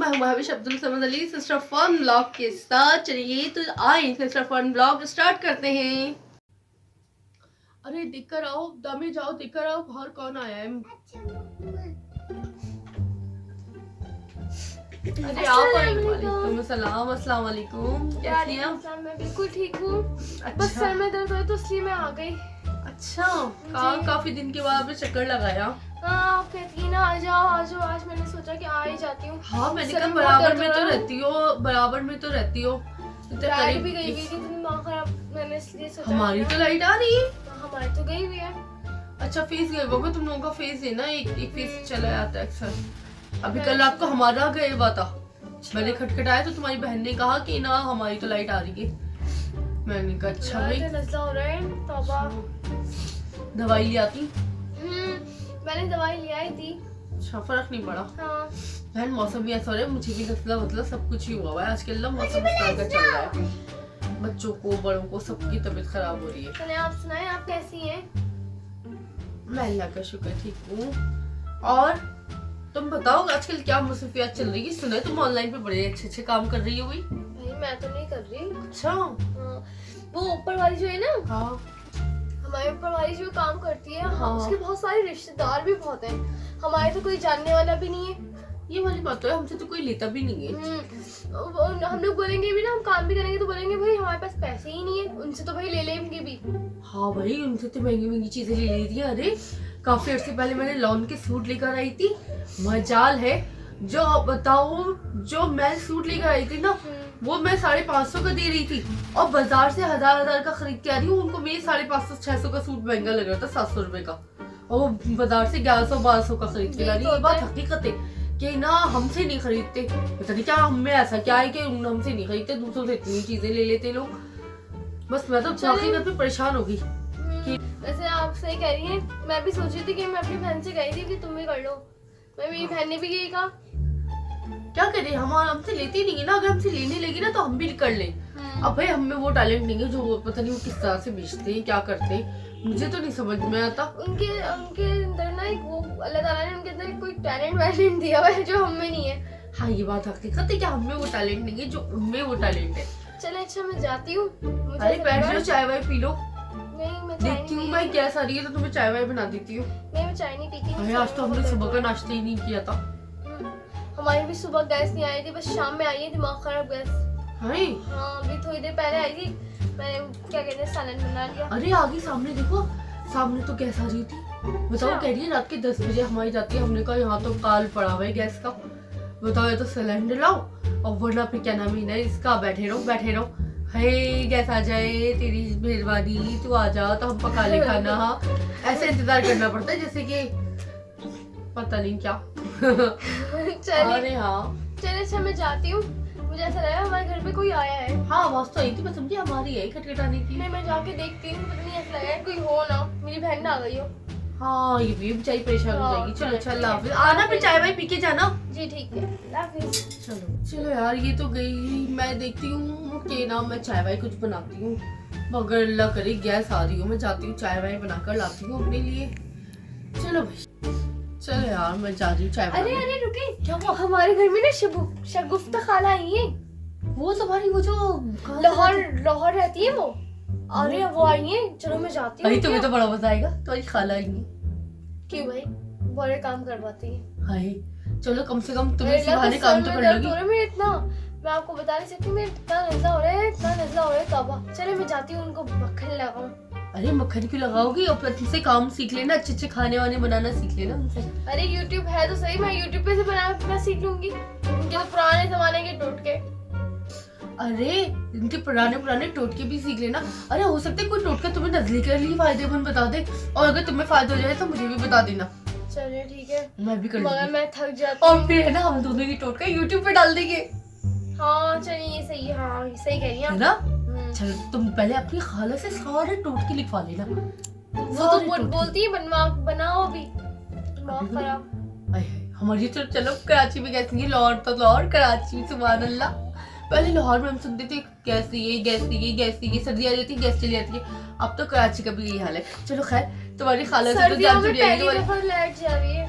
मैं हूँ Mahwish Abdul Samad Ali sister fun blog के साथ। चलिए तो आए सिस्टर फन ब्लॉग स्टार्ट करते हैं। अरे देख कर आओ, दामी जाओ, देख कर आओ बाहर कौन आया है। अरे आप वालेकुम सलाम, अस्सलाम वालेकुम। कैसी हैं आप? मैं बिल्कुल ठीक हूँ। अच्छा। बस सर में दर्द हो तो इसलिए मैं आ गई। अच्छा, काफी दिन के बाद आपने चक्कर लगाया। हाँ, आप कहती ना आ जाओ आ जाओ, आज मैंने सोचा कि आ ही जाती हूँ। हाँ, मैंने कहा बराबर में तो रहती हो, बराबर में तो रहती हो। लाइट भी गई हुई थी, दिमाग खराब, मैंने इसलिए सोचा। हमारी तो लाइट आ रही है। हमारी तो गई हुई है। अच्छा, फेस गए होगा तुम लोगों का। फेस है ना, एक फेस चला जाता है अक्सर। अभी कल रात को हमारा गए हुआ था। मैंने खटखटाया तो तुम्हारी बहन ने कहा कि ना हमारी तो लाइट आ रही है। मैंने कहा अच्छा भाई, नज़ला हो रहा है। तौबा। दवाई ले आती। मैंने दवाई ले आई थी। अच्छा, फर्क नहीं पड़ा। हाँ। बहन, मौसम भी ऐसा हो रहा है, मुझे भी नज़ला मतलब सब कुछ ही हुआ है आजकल ना। मौसम इस तरह का चल रहा है, बच्चों को बड़ों को सबकी तबीयत खराब हो रही है। चले आप सुनाएं, आप कैसी हैं? मैं अल्लाह का शुक्र ठीक हूँ। और तुम बताओ आजकल क्या मसरूफियत चल रही है? सुना तुम ऑनलाइन पे बड़े अच्छे काम कर रही हो। भाई मैं तो नहीं कर रही। अच्छा। वो ऊपर वाली जो है ना, हाँ, हमारे ऊपर वाली जो काम करती है, हाँ। उसके बहुत सारे रिश्तेदार भी बहुत हैं। हमारे तो कोई जानने वाला भी नहीं है। ये वाली बात तो है, हमसे तो कोई लेता भी नहीं है। हम लोग बोलेंगे भी ना, हम काम भी करेंगे तो बोलेंगे भाई हमारे पास पैसे ही नहीं है, उनसे तो भाई ले लेंगे भी। हाँ भाई, उनसे तो महंगी महंगी चीजें ले ली थी। अरे काफी अर्से पहले मैंने लॉन के सूट लेकर आई थी। मजाल है, जो बताओ, जो मैं सूट लेकर आई थी ना, वो मैं 550 का दे रही थी और बाजार से हजार का खरीद के आ रही हूँ। उनको मेरे 550-600 का सूट महंगा लग रहा था, 700 रुपए का, और वो बाजार से 1100-1200 का खरीद के ला रही है। ये बात हकीकत है कि ना हमसे नहीं खरीदते। पता नहीं क्या हमें ऐसा क्या है कि हमसे नहीं खरीदते, दूसरों से इतनी चीजें ले लेते लोग। बस मैं तो हकीकत पे परेशान हो गई। वैसे आप सही कह रही हैं। मैं भी सोच रही थी कि मैं अपनी बहन से कही थी कि तुम भी कर लो। मेरी बहन ने भी यही कहा। क्या करें, हम हमसे लेती नहीं है ना। अगर हमसे लेने लगी ना तो हम भी कर लें। अब भाई हमें वो टैलेंट नहीं है जो पता नहीं वो किस तरह से बेचते हैं, क्या करते हैं, मुझे तो नहीं समझ में आता। उनके अंदर ना एक वो अल्लाह ताला ने उनके अंदर कोई टैलेंट दिया हुआ है जो हमें नहीं है। हाँ, ये बात हकीकत है कि हमें वो टैलेंट नहीं है जो उनमें वो टैलेंट है। चले अच्छा, मैं जाती हूँ। अरे बैठ जाओ, चाय वाय पी लो। नहीं, मैं देखती हूँ मैं गैस आ रही है तो तुम्हें चाय वाय बना देती हूँ। नहीं, मैं चाय नहीं पीती। अरे आज तो हमने सुबह का नाश्ता ही नहीं किया था। हमारी भी सुबह गैस नहीं आई थी, बस शाम में आई है। दिमाग खराब गैस। हाँ, अभी थोड़ी देर पहले आई थी। मैंने क्या कहते हैं सालन बना लिया। अरे आगे सामने देखो, सामने तो गैस आ रही थी। बताओ, कह रही है रात के 10 बजे हमारी जाती है। हमने कहा यहाँ तो काल पड़ा हुआ है गैस का। बताओ, ये तो सिलेंडर लाओ और वरना फिर क्या नाम है इसका, बैठे रहो। हे गैस आ जाए, तेरी मेहरबानी, तू आ जा तो हम पका ले खाना। हाँ, ऐसे इंतजार करना पड़ता है जैसे कि पता नहीं क्या। अरे हाँ, चले अच्छा, मैं जाती हूँ। मुझे ऐसा लगा हमारे घर पे कोई आया है। हाँ, आवाज तो आई थी, मैं समझी हमारी है खटखटाने की। मैं जाके देखती हूँ, पता नहीं ऐसा लगा कोई हो ना, मेरी बहन ना आ गई हो। हाँ, ये भी बेचारी परेशान हो जाएगी। चलो अच्छा, अल्लाह हाफिज। आना फिर चाय वाय पी के जाना। जी ठीक है, अल्लाह हाफिज। चलो यार, ये तो गई। मैं देखती हूँ कि ना मैं चाय वाय कुछ बनाती हूँ। अगर अल्लाह करे गैस आ रही हो, मैं जाती हूँ चाय वाय बनाकर लाती हूँ अपने लिए। चलो भाई, चलो यार मैं जा रही हूँ चाय। अरे रुके, क्या हुआ? हमारे घर में ना शगुफ्ता खाला आई है। वो तुम्हारी वो जो लाहौर रहती है वो। अरे वो आई है। चलो मैं जाती हूँ। तुम्हें तो बड़ा मजा आएगा, तुम्हारी खाला आएंगी। क्यों भाई? बड़े काम करवाती है। हाय, चलो कम से कम तुम इसी बहाने काम तो कर लोगी। मैं इतना, मैं आपको बता नहीं सकती, मैं इतना नज़ला हो रहा है तौबा। चले मैं जाती हूँ, उनको मक्खन लगाऊं। अरे मक्खन क्यों लगाओगी? और से काम सीख लेना, अच्छे खाने वाने बनाना सीख लेना उनसे। अरे YouTube है तो सही, मैं YouTube पे से बनाना सीख लूंगी। उनके तो पुराने जमाने के टोटके। अरे इनके पुराने टोटके भी सीख लेना। अरे हो सकता है कोई टोटका तुम्हें नजले के लिए फायदेमंद बता दे, और अगर तुम्हें फायदा हो जाए तो मुझे भी बता देना। चलिए ठीक है, मैं भी कर मगर लूंगी। मैं थक जाती हूँ। और फिर है ना, हम दोनों की टोटका YouTube पे डाल देंगे। हाँ चलिए, ये सही है। हाँ सही कह रही हैं है ना। चलो तुम पहले अपनी खाला से सारे टोटके लिखवा लेना। वो बोलती है बनाओ अभी। दिमाग खराब। हमारी तो चलो कराची में गैस नहीं, लाहौर तो लाहौर, कराची सुभान अल्लाह। पहले लाहौर में हम सुनते थे गैस ये सर्दी आ जाती है गैस चली जाती है। अब तो कराची का भी यही हाल है। चलो खैर, तुम्हारी खाला से तो जान जुड़ जाएगी। लाइट जा रही है।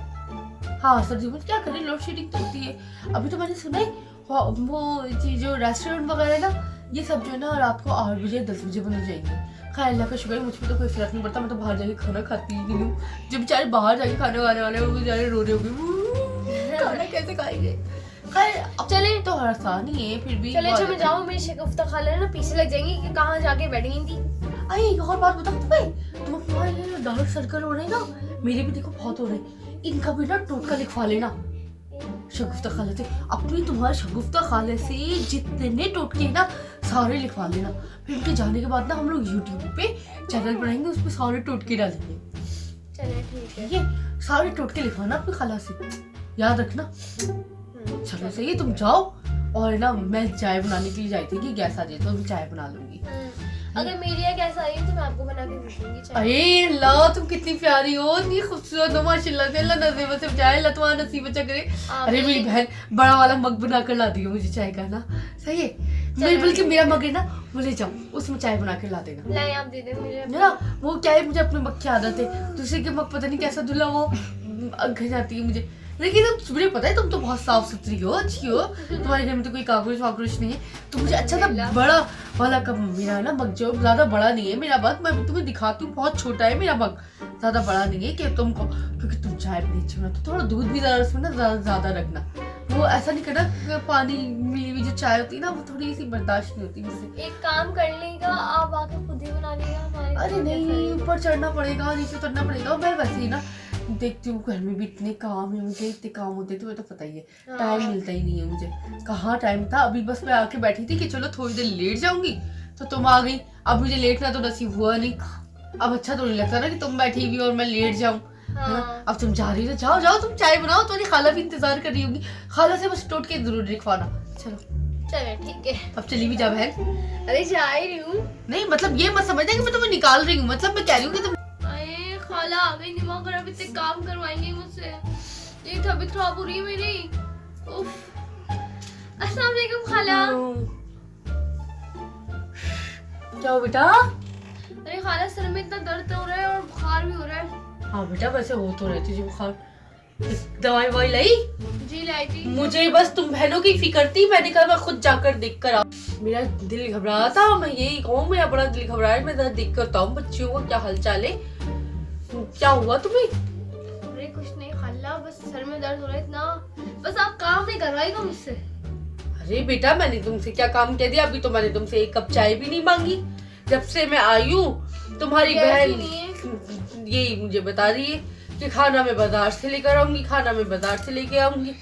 हाँ सर्दियों में क्या करें, लोड शेडिंग तो होती है। अभी तो मैंने सुना है वो जो रेस्टोरेंट वगैरह है ना, ये सब जो है ना रात को 8 बजे 10 बजे बंद हो जाएंगे। खैर अल्लाह का शुक्र है, मुझ पर तो कोई फर्क नहीं पड़ता, मैं तो बाहर जाके खाना खाती ही नहीं हूँ। जब बेचारे बाहर जाके खाने वाले वाले वो बेचारे रो रहे होंगे खाना कैसे खाएंगे। खैर अब चले तो आसान ही है, फिर भी चले अच्छा मैं जाऊँ, मेरी शगुफ्ता खाला ना पीछे लग जाएंगी कि कहाँ जाके बैठी थी। अरे एक और बात बताओ तुम्हें डार्क सर्कल हो रहे हैं ना, मेरे भी देखो बहुत हो रहे हैं, इनका भी ना टोटका लिखवा लेना शगुफ्ता खाले से। अपनी तुम्हारे शगुफ्ता खाले से जितने टोटके हैं ना सारे लिखवा लेना। फिर उनके जाने के बाद ना हम लोग यूट्यूब पे चैनल बनाएंगे, उस पर सारे टोटके डालेंगे। चले ठीक है, ये सारे टोटके लिखवाना अपनी खाला से, याद रखना। चलो सही है, तुम जाओ। और ना मैं चाय बनाने के लिए जाई थी कि गैस आ जाए तो मैं चाय बना लूंगी। अगर मेरी या गैस आई है तो मैं आपको बना के दे दूंगी चाय। अरे अल्लाह तुम कितनी प्यारी हो, इतनी खूबसूरत हो माशाल्लाह से। अल्लाह नसीब से चाय, अल्लाह तुम्हारा नसीब अच्छा करे। अरे मेरी बहन बड़ा वाला मग बना कर ला दियो मुझे चाय का ना, सही है। बल्कि मेरा मग है ना वो ले जाओ, उसमें चाय बना के ला देना। नहीं आप दे दे मुझे ना, वो क्या है मुझे अपने मग की आदत है, दूसरे के मग पता नहीं कैसा धुला वो घर जाती है मुझे। लेकिन मुझे पता है तुम तो बहुत साफ सुथरी हो, अच्छी हो, तुम्हारे घर में तो कोई काकरोच वाकरोच नहीं है, तो मुझे अच्छा था बड़ा वाला कप। मेरा ना मग जो ज्यादा बड़ा नहीं है मेरा मग, मैं तुम्हें दिखाती हूँ, बहुत छोटा है मेरा मग, ज्यादा बड़ा नहीं है कि तुमको, क्योंकि तुम चाय पीती हो ना तो थोड़ा दूध भी जरा उसमें ना ज्यादा रखना। वो ऐसा नहीं करना, पानी मिली हुई जो चाय होती है ना वो थोड़ी सी बर्दाश्त नहीं होती मुझसे। एक काम कर लेगा, आप आके खुद ही बना लेगा हमारे। अरे नहीं, ऊपर चढ़ना पड़ेगा, नीचे उतरना पड़ेगा। मैं वैसे ही ना देखती हूँ घर में भी इतने काम है मुझे, इतने काम होते हैं, तुम्हें तो पता ही है, टाइम मिलता ही नहीं है मुझे। कहाँ टाइम था, अभी बस मैं आके बैठी थी कि चलो थोड़ी देर लेट जाऊंगी तो तुम आ गई। अब मुझे लेटना तो नसीब हुआ नहीं, अब अच्छा तो नहीं लगता ना कि तुम बैठी हुई और मैं लेट जाऊँ। अब तुम जा रही हो, जाओ जाओ तुम चाय बनाओ, तुम्हारी खाला भी इंतजार कर रही होगी, खाला से बस टोट के जरूर लिखवाना। चलो चले ठीक है, अब चली भी जा बहन। अरे जा ही रही हूँ। नहीं मतलब ये मत समझना कि मैं तुम्हें निकाल रही हूँ, मतलब मैं कह रही हूँ कि तुम खाला आ गई, दिमाग खराब, इतने काम करवाएंगे मुझसे, ये तबीयत खराब हो रही है मेरी। उफ। अस्सलाम वालेकुम खाला। क्या हो बेटा? अरे खाला सर में इतना दर्द हो रहा है और बुखार भी हो रहा है। हाँ बेटा वैसे हो तो रहती है बुखार। दवाई ववाई लाई? जी लाई थी। मुझे बस तुम बहनों की फिक्र थी, मैंने कहा मैं खुद जाकर देख कर आ। मेरा दिल घबरा था, मैं यही कहूँ, मेरा बड़ा दिल घबरा है, मैं जरा देख कर आता हूँ बच्चियों का क्या हालचाल है। क्या हुआ तुम्हें? अरे कुछ नहीं खाला, बस सर में दर्द हो रहा है इतना, बस आप काम नहीं करवाएगा मुझसे। अरे बेटा मैंने तुमसे क्या काम कह दिया, अभी तो मैंने तुमसे एक कप चाय भी नहीं मांगी। जब से मैं आई हूँ तुम्हारी बहन यही मुझे बता रही है कि खाना मैं बाजार से लेकर आऊंगी, खाना मैं बाजार से लेके आऊंगी।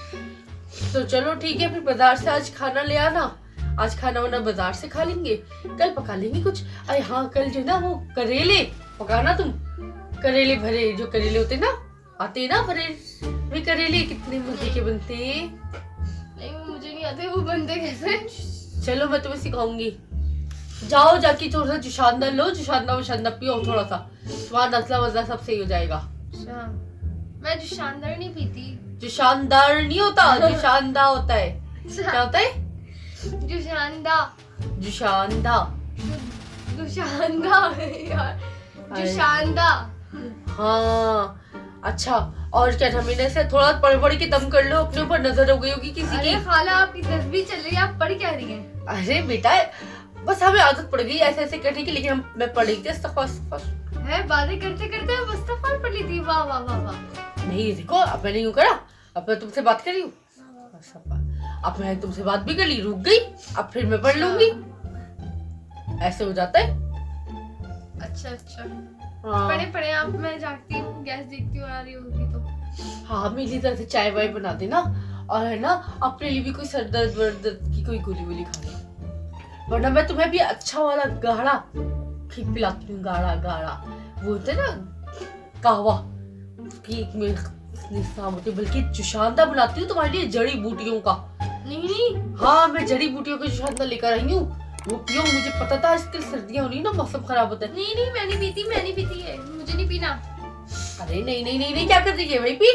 तो चलो ठीक है, फिर बाजार से आज खाना ले आना, आज खाना वाना बाजार से खा लेंगे, कल पका लेंगे कुछ। अरे हाँ कल जो ना वो करेले पकाना तुम, करेले भरे, जो करेले होते ना आते हैं ना भरे, वे करेले कितने मजे के बनते हैं। नहीं मुझे नहीं आते वो बनते कैसे। चलो मैं तुम्हें सिखाऊंगी, जाओ जाके थोड़ा सा जुशानदा लो, जुशानदा वशानदा पियो थोड़ा सा, तुम्हारा नजला वजला सब सही हो जाएगा। अच्छा मैं जो शानदार नहीं पीती। जो शानदार नहीं होता, जो शानदा होता है। क्या होता है? जो शानदा, जो शानदा, जो शानदा यार, जो शानदा। हाँ अच्छा, और क्या था, से थोड़ा पढ़ पढ़ के दम कर लो, अपने ऊपर नजर हो गई होगी किसी की। अरे खाला आपकी तस्वीर चल रही है, आप पढ़ क्या रही हैं? अरे बेटा बस हमें आदत पड़ गई ऐसे ऐसे करने की, लेकिन मैं पढ़ रही थी अस्तगफुर है, बातें करते करते मुस्तफा पढ़ ली थी। वाह वाह वाह वाह। नहीं देखो अब मैंने यूं करा, अब मैं तुमसे बात कर रही हूँ, अब मैं तुमसे बात भी कर ली, रुक गई, अब फिर मैं पढ़ लूंगी, ऐसे हो जाता है। अच्छा अच्छा हाँ। पढ़े पढ़े आप, मैं जागती हूँ, गैस देखती हूँ आ रही होगी तो। हाँ मेरी तरह से चाय वाय बना देना, और है ना अपने लिए भी कोई सर दर्द वर्द की कोई गोली वोली खा लो, वरना मैं तुम्हें भी अच्छा वाला गाढ़ा ठीक पिलाती हूँ, गाढ़ा गाढ़ा वो होता है ना कहवा की नाम होती है, बल्कि जुशानदा बनाती हूँ तुम्हारे लिए जड़ी बूटियों का। नहीं हाँ मैं जड़ी बूटियों का जुशानदा लेकर आई हूँ, वो पियो, मुझे पता था आजकल सर्दियाँ हो रही ना, मौसम खराब होता है। नहीं मैं नहीं पीती है, मुझे नहीं पीना। अरे नहीं क्या कर रही है भाई, पी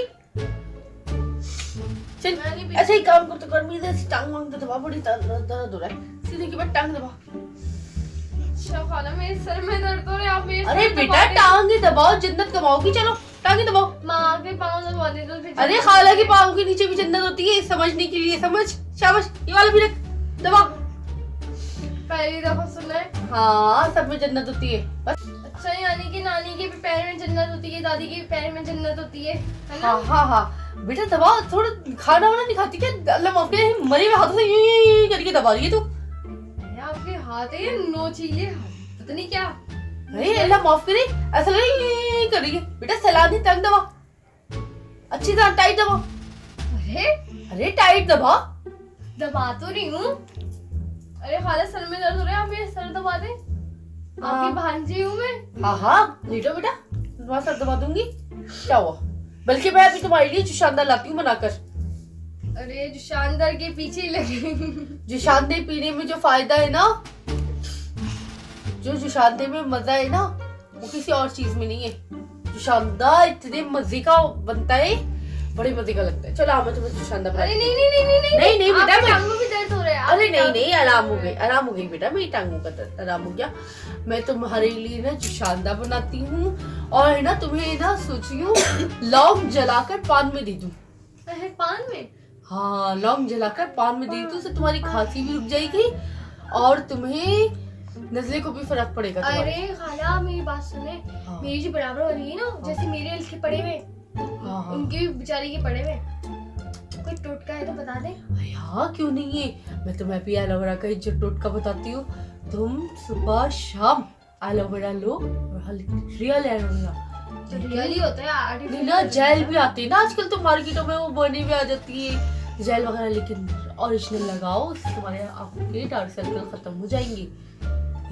चल। ऐसे ही काम करते गर्मी से टांग वांग दबा, बड़ी दर्द हो रहा है, सीधे की बात टांग दबा। अच्छा खाला मेरे सर में दर्द हो रहा है, आप मेरे अरे बेटा टांग दबाओ, जन्नत कमाओगी। चलो टांगे दबाओ। माँ के पाँव दबा दे तो फिर अरे खाला के पाँव के नीचे भी जन्नत होती है, समझने के लिए समझ। शाबाश, ये वाला भी रख, दबा। पहली दफा सुना है। हाँ, सब में जन्नत होती है बस। अच्छा, यानी कि नानी के भी पैर में जन्नत होती है, दादी के भी पैर में जन्नत होती है ना? हाँ हाँ हाँ बेटा दबाओ। थोड़ा खाना वाना नहीं खाती क्या? अल्लाह माफ करे, मरे हुए हाथों से यूं करके दबा रही है तू। अरे आपके हाथ है नोचीले, पता नहीं क्या। अरे अल्लाह माफ करे, ऐसा लग रहा है यूं कर रही है। बेटा सलाद नहीं, तंग दबा, अच्छी तरह टाइट दबा। अरे टाइट दबा। दबा तो रही हूँ। अरे खाला सर में दर्द हो रहा है, आप मेरे सर दबा दे। आपकी भांजी हूँ मैं। हाँ हाँ लेटो बेटा, तुम्हारा सर दबा दूंगी। क्या हुआ? बल्कि मैं अभी तुम्हारे लिए जो शानदार लाती हूँ बनाकर। अरे जो शानदार के पीछे ही लगे। जो शानदार पीने में जो फायदा है ना, जो शानदार में मजा है ना, वो किसी और चीज में नहीं है। जो शानदार इतने मजे का बनता है, बड़े मजे का लगता है। चलो मैं तुम्हें शानदार। अरे नहीं नहीं नहीं नहीं नहीं नहीं बेटा, टांगों में दर्द हो रहा है। अरे नहीं नहीं, आराम हो गई बेटा, मेरी टांगों का दर्द आराम हो गया। मैं तुम्हारे लिए ना जो शानदार बनाती हूँ, और है ना तुम्हें ना सोच रही हूँ लौंग जलाकर पान में दे दूँ। पान में? हाँ, लौंग जलाकर पान में दे दूँ, उससे तुम्हारी खांसी भी रुक जाएगी और तुम्हें नजले को भी फर्क पड़ेगा। अरे खाला मेरी बात सुने। हाँ। मेरी जो बराबर वाली है ना, जैसे मेरे हल्के पड़े हुए, हाँ। उनके भी बेचारी के पड़े हुए, कोई टोटका है तो बता दे। हाँ क्यों नहीं है, मैं तुम्हें भी एलोवेरा का जो टोटका बताती हूँ। तुम सुबह शाम एलोवेरा लो, रियल एलोवेरा। तो रियल ही होता है, आर्टिफिशियल ना जेल भी आती है ना आजकल तो मार्केटों में, वो बनी भी आ जाती है जेल वगैरह, लेकिन ओरिजिनल लगाओ, उससे तुम्हारे आंखों के डार्क सर्कल खत्म हो जाएंगे।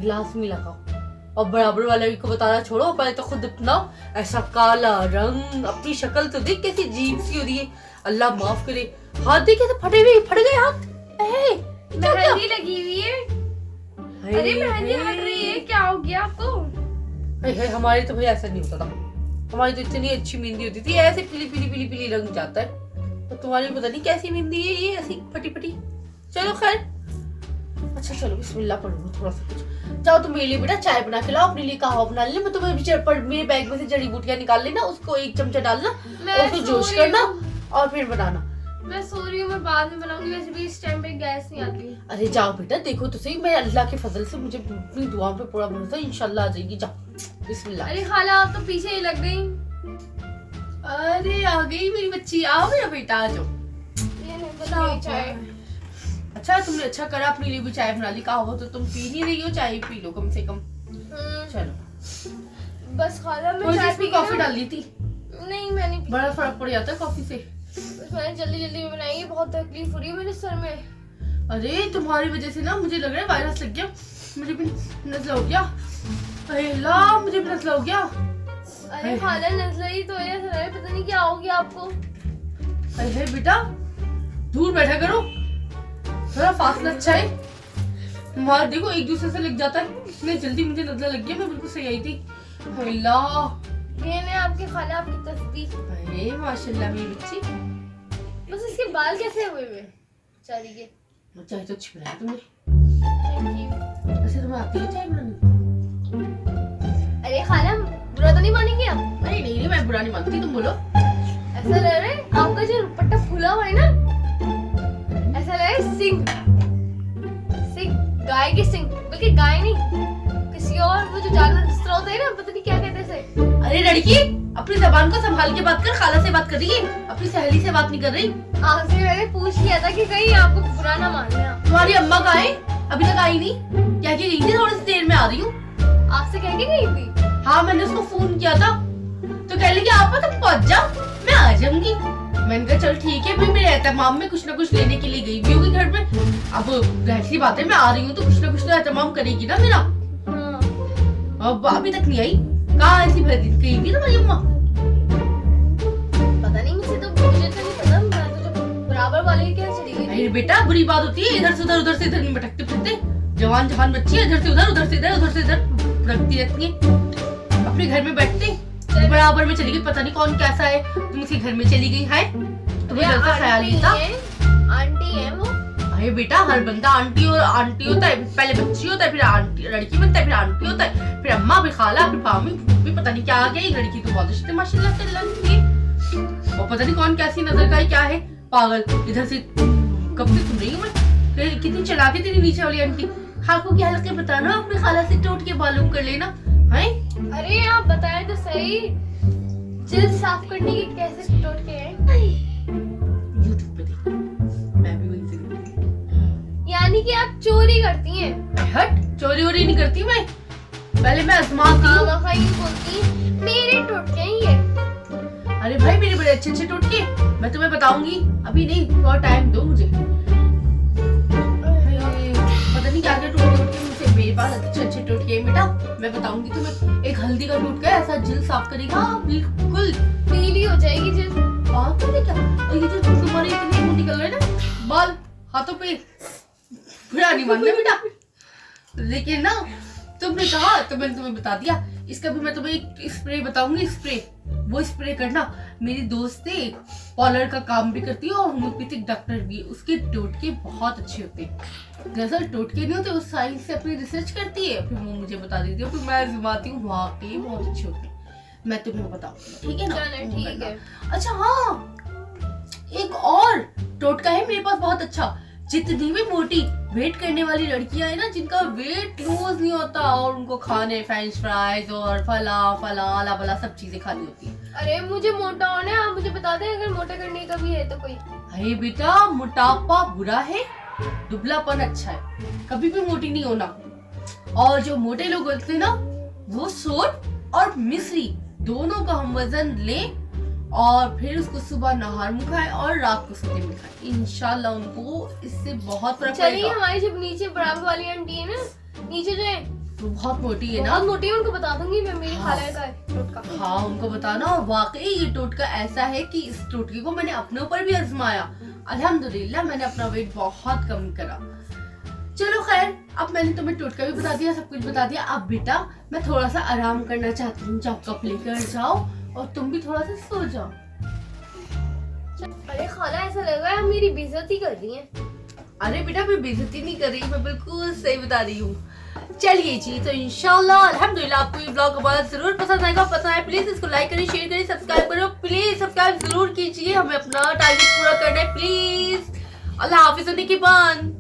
लाजमी लगाओ। और बराबर वाले को बताना छोड़ो, पहले तो खुद अपनाओ। ऐसा काला रंग, अपनी शक्ल तो देख कैसी अजीब सी हो रही है, अल्लाह माफ करे। हाथ देखे तो फट गए हाथ। मेहंदी लगी हुई है। अरे मेहंदी हट रही है, क्या हो गया आपको? हमारी तो भाई ऐसा नहीं होता था, हमारी तो इतनी अच्छी मेहंदी होती थी, ऐसे पीली रंग जाता है। तो तुम्हारी पता नहीं कैसी मेहंदी है ये, ऐसी फटी। चलो खैर, अच्छा चलो बिस्मिल्लाह पढ़ो थोड़ा सा कुछ। जाओ तुम मेरे लिए बेटा चाय बना के लाओ, अपने लिए कहवा बना लेना। मैं तुम्हें मेरे बैग में से जड़ी बूटियां निकाल लेना, उसको 1 चमचा डालना और उसको जोश करना और फिर बनाना। मैं सो रही हूँ, मैं बाद में बनाऊंगी, वैसे भी इस टाइम पे गैस नहीं आती। अरे जाओ बेटा, देखो तो सही, मैं अल्लाह के फजल से मुझे अपनी दुआओं पे पूरा भरोसा है, इंशाल्लाह आ जाएगी। जाओ बिस्मिल्लाह। अरे खाला आप तो पीछे ही लग गई। अरे आ गई मेरी बच्ची, आओ मेरा बेटा आ जाओ। ये नहीं बताइए चाय। अच्छा तुमने अच्छा करा, अपने लिए भी चाय बना ली। कहवा तो तुम पी नहीं रही हो, चाय पी लो कम से कम। चलो बस खाला मैं चाय पी कॉफी डाल ली थी। नहीं मैंने बड़ा फर्क पड़ जाता है कॉफी से। मैंने जल्दी में बनाई है, बहुत तकलीफ हो रही है मेरे सर में। अरे तुम्हारी वजह से ना मुझे लग रहा है वायरस लग गया, मुझे भी नज़ला हो गया। अरे अल्लाह, मुझे भी नज़ला हो गया। अरे खाला नज़ला ही तो है, पता नहीं क्या हो गया आपको। अरे बेटा दूर बैठा करो, थोड़ा फासला अच्छा है। हमारा देखो एक दूसरे से लग जाता है, इतने जल्दी मुझे नज़ला लग गया, मैं बिल्कुल सही आई थी। अल्लाह, ये मैं आपके खाला आपकी तस्वीर। अरे माशाल्लाह मेरी बच्ची। बस इसके बाल कैसे हुए बेचारी के? चाय तो अच्छी बनाई तुमने। Thank you. वैसे तुम्हें आती है चाय बनानी? अरे खाला बुरा तो नहीं मानेंगे आप? अरे नहीं मैं बुरा नहीं मानती, तुम बोलो। ऐसा लग रहा है आपका जो दुपट्टा फूला हुआ है ना, ऐसा लग रहा है सिंग, गाय की सिंग, बल्कि गाय नहीं, किसी और वो जो जानवर जिस तरह होता है ना, पता नहीं क्या कहते हैं। अरे लड़की, अपनी जबान को संभाल के बात कर, खाला से बात कर रही है, अपनी सहेली से बात नहीं कर रही। आपसे मैंने पूछ लिया था कि कहीं आपको बुरा ना मान लें। तुम्हारी अम्मा कहाँ है? अभी तक आई नहीं, क्या कि गई थी, थोड़ी सी देर में आ रही हूँ। आपसे कह के गई थी? हाँ मैंने उसको फोन किया था, तो कह लगी आप तुम पहुँच जाओ, मैं आ जाऊंगी। मैंने कहा चल ठीक है, मैं मेरे एहतमाम में कुछ ना कुछ लेने के लिए गई भी होगी घर पे। अब ऐसी बात है, मैं आ रही हूँ तो कुछ ना कुछ तो एहतमाम करेगी ना मेरा। अब अभी तक नहीं आई, कहाँ ऐसी गई थी तुम्हारी अम्मा? पता नहीं, मुझे तो नहीं पता, मैं तो जो बराबर वाले क्या चली गई। अरे बेटा बुरी बात होती है, इधर से उधर नहीं भटकते फिरते, जवान बच्ची है, इधर से उधर भटकती रहती है। अपने घर में बैठते बराबर में चली गई, पता नहीं कौन कैसा है, तुम उसके घर में चली गई है, तुम्हें घर का ख्याल नहीं था। आंटी है वो। अरे बेटा हर बंदा आंटी होता है, पहले बच्ची होता है, फिर आंटी लड़की बनता है, फिर आंटी होता है, फिर अम्मा, फिर खाला, फिर मामी, फिर पता पता नहीं क्या आ गया, ये लड़की तो बहुत अच्छी थी माशाल्लाह से लगी, और पता नहीं कौन कैसी नजर का है, क्या है पागल। इधर से कब से सुन रही हूँ मैं, कितनी चलाती तेरी नीचे वाली आंटी। खाकू की हालत बताना, अपनी खाला से टोट के मालूम कर लेना है। अरे आप बताएं तो सही, जिल्द साफ करने के कैसे टोट के हैं? यूट्यूब पे देख, मैं भी वही से देखती। यानी कि आप चोरी करती हैं? हट, चोरी वोरी नहीं करती मैं, पहले मैं आजमाती हूँ। मामा ये बोलती मेरे टोटके हैं ये। अरे भाई मेरे बड़े अच्छे अच्छे टोटके, मैं तुम्हें बताऊंगी, अभी नहीं, थोड़ा टाइम दो मुझे। पता नहीं क्या क्या टोटके मुझसे, मेरे पास अच्छे अच्छे टोटके हैं बेटा, मैं बताऊंगी तुम्हें। एक हल्दी का टोटका है, ऐसा जिल्द साफ करेगा बिल्कुल, पीली हो जाएगी जिल्द। बात तो क्या, और ये जो तुम्हारी इतनी मोटी कर रहे हैं ना बाल हाथों पे, बुरा नहीं मानना बेटा, लेकिन ना तुमने कहा तो मैंने तुम्हें बता दिया। इसका भी मैं तुम्हें एक स्प्रे बताऊंगी, स्प्रे, वो स्प्रे करना। मेरी दोस्त है, पार्लर का काम भी करती है और होम्योपैथिक डॉक्टर भी है, उसके टोटके बहुत अच्छे होते हैं। दरअसल टोटके नहीं होते, वो साइंस से अपनी रिसर्च करती है, फिर वो मुझे बता देती है, फिर मैं आजमाती हूँ, वाकई बहुत अच्छे होते हैं, मैं तुम्हें बताऊंगी, ठीक है ना? ठीक है। अच्छा हाँ, एक और टोटका है मेरे पास बहुत अच्छा। जितनी भी मोटी वेट करने वाली लड़कियां है ना, जिनका वेट लूज नहीं होता और उनको खाने फ्रेंच फ्राइज और फला फला अला बला सब चीजें खानी होती है। अरे मुझे मोटा होना है, आप मुझे बता दें अगर मोटा करने का भी है तो कोई। अरे बेटा, मोटापा बुरा है, दुबलापन अच्छा है, कभी भी मोटी नहीं होना। और जो मोटे लोग होते हैं ना, वो सोट और मिश्री दोनों का हम वजन लें और फिर उसको सुबह नहार मुँह खाए और रात को सोते में खाए, इंशाल्लाह उनको इससे बहुत फर्क चलिए पड़ेगा। हमारी जब नीचे बराबर वाली आंटी है ना, नीचे जो है वो बहुत मोटी है ना, बहुत मोटी है, उनको बता दूंगी मैं, मेरी हाँ। खाला का टोटका। हाँ उनको बताना। और वाकई ये टोटका ऐसा है कि इस टोटके को मैंने अपने ऊपर भी आजमाया, अल्हम्दुलिल्लाह मैंने अपना वेट बहुत कम करा। चलो खैर, अब मैंने तुम्हें टोटका भी बता दिया, सब कुछ बता दिया। अब बेटा मैं थोड़ा सा आराम करना चाहती हूँ, जाओ कप लेकर जाओ और तुम भी थोड़ा सा सो जाओ। अरे खाला ऐसा लग रहा है आप मेरी बेइज्जती कर रही हैं। अरे बेटा मैं बेइज्जती नहीं कर रही, मैं बिल्कुल सही बता रही हूँ। चलिए जी, तो इंशाल्लाह अल्हम्दुलिल्लाह आपको ये ब्लॉग हमारा जरूर पसंद आएगा। पसंद आए प्लीज इसको लाइक करें, शेयर करें, सब्सक्राइब करो, प्लीज सब्सक्राइब जरूर कीजिए, हमें अपना टारगेट पूरा करना है प्लीज। अल्लाह हाफिज़, निकी बान।